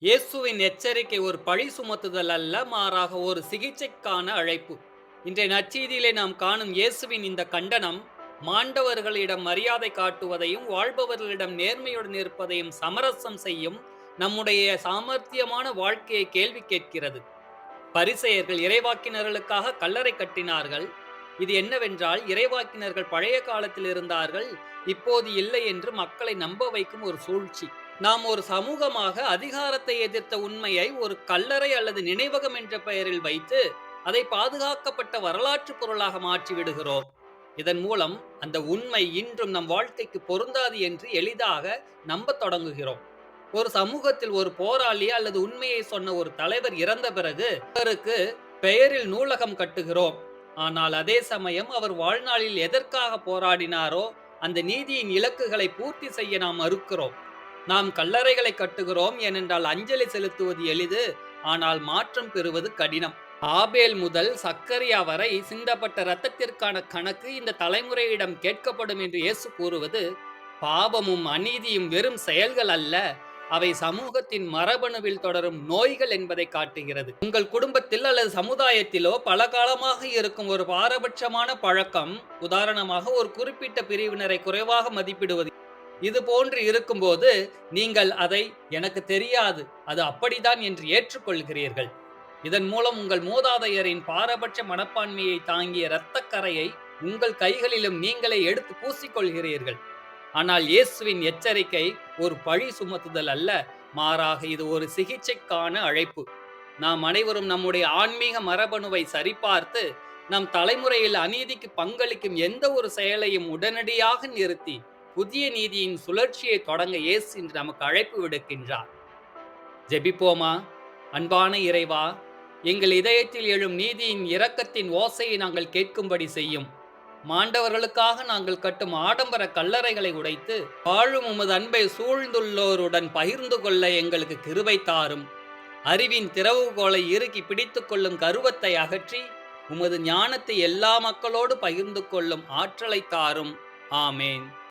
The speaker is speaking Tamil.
இயேசுவின் எச்சரிக்கை ஒரு பழி சுமத்துதல் அல்ல, மாறாக ஒரு சிகிச்சைக்கான அழைப்பு. இன்றைய நற்செய்தியிலே நாம் காணும் இயேசுவின் இந்த கண்டனம், மாண்டவர்களிடம் மரியாதை காட்டுவதையும், வாழ்பவர்களிடம் நேர்மையுடன் இருப்பதையும் சமரசம் செய்யும் நம்முடைய சாமர்த்தியமான வாழ்க்கையை கேள்வி கேட்கிறது. பரிசேயர்கள் இறைவாக்கினர்களுக்காக கல்லறை கட்டினார்கள். இது என்னவென்றால், இறைவாக்கினர்கள் பழைய காலத்தில் இருந்தார்கள், இப்போது இல்லை என்று மக்களை நம்ப வைக்கும் ஒரு சூழ்ச்சி. நாம் ஒரு சமூகமாக அதிகாரத்தை எதிர்த்த உண்மையை ஒரு கல்லறை அல்லது நினைவகம் என்ற பெயரில் வைத்து அதை பாதுகாக்கப்பட்ட வரலாற்று பொருளாக மாற்றி விடுகிறோம். இதன் மூலம் அந்த உண்மை இன்றும் நம் வாழ்க்கைக்கு பொருந்தாது என்று எளிதாக நம்பத் தொடங்குகிறோம். ஒரு சமூகத்தில் ஒரு போராளி அல்லது உண்மையை சொன்ன ஒரு தலைவர் இறந்த பிறகு அவருக்கு பெயரில் நூலகம் கட்டுகிறோம். ஆனால் அதே சமயம் அவர் வாழ்நாளில் எதற்காக போராடினாரோ அந்த நீதியின் இலக்குகளை பூர்த்தி செய்ய நாம் மறுக்கிறோம். நாம் கல்லறைகளை கட்டுகிறோம் ஏனென்றால் அஞ்சலி செலுத்துவது எளிது, ஆனால் மாற்றம் பெறுவது கடினம். ஆபேல் முதல் சக்கரியா வரை சிந்தப்பட்ட இரத்தத்திற்கான கணக்கு இந்த தலைமுறையிடம் கேட்கப்படும் என்று இயேசு கூறுவது, பாவமும் அநீதியும் வெறும் செயல்கள் அல்ல, அவை சமூகத்தின் மரபணுவில் தொடரும் நோய்கள் என்பதை காட்டுகிறது. உங்கள் குடும்பத்தில் அல்லது சமுதாயத்திலோ பல காலமாக இருக்கும் ஒரு பாரபட்சமான பழக்கம், உதாரணமாக ஒரு குறிப்பிட்ட பிரிவினரை குறைவாக மதிப்பிடுவது, இது போன்று இருக்கும்போது நீங்கள் அதை எனக்கு தெரியாது, அது அப்படித்தான் என்று ஏற்றுக்கொள்கிறீர்கள். இதன் மூலம் உங்கள் மூதாதையரின் பாரபட்ச மனப்பான்மையை தாங்கிய இரத்தக்கரையை உங்கள் கைகளிலும் நீங்களே எடுத்து பூசிக்கொள்கிறீர்கள். ஆனால் இயேசுவின் எச்சரிக்கை ஒரு பழி சுமத்துதல் அல்ல, மாறாக இது ஒரு சிகிச்சைக்கான அழைப்பு. நாம் அனைவரும் நம்முடைய ஆன்மீக மரபணுவை சரிபார்த்து நம் தலைமுறையில் அநீதிக்கு பங்களிக்கும் எந்த ஒரு செயலையும் உடனடியாக நிறுத்தி புதிய நீதியின் சுழற்சியை தொடங்க இயேசு இன்று நமக்கு அழைப்பு விடுக்கின்றார். ஜெபிப்போமா. அன்பான இறைவா, எங்கள் இதயத்தில் எழும் நீதியின் இரக்கத்தின் ஓசையை நாங்கள் கேட்கும்படி செய்யும். மாண்டவர்களுக்காக நாங்கள் கட்டும் ஆடம்பர கல்லறைகளை உடைத்து வாழும் உமது அன்பை சூழ்ந்துள்ளோருடன் பகிர்ந்து கொள்ள எங்களுக்கு கிருபை தாரும். அறிவின் திறவுகோலை இறுக்கி பிடித்துக் கொள்ளும் கருவத்தை அகற்றி உமது ஞானத்தை எல்லா மக்களோடு பகிர்ந்து கொள்ளும் ஆற்றலை தாரும். ஆமேன்.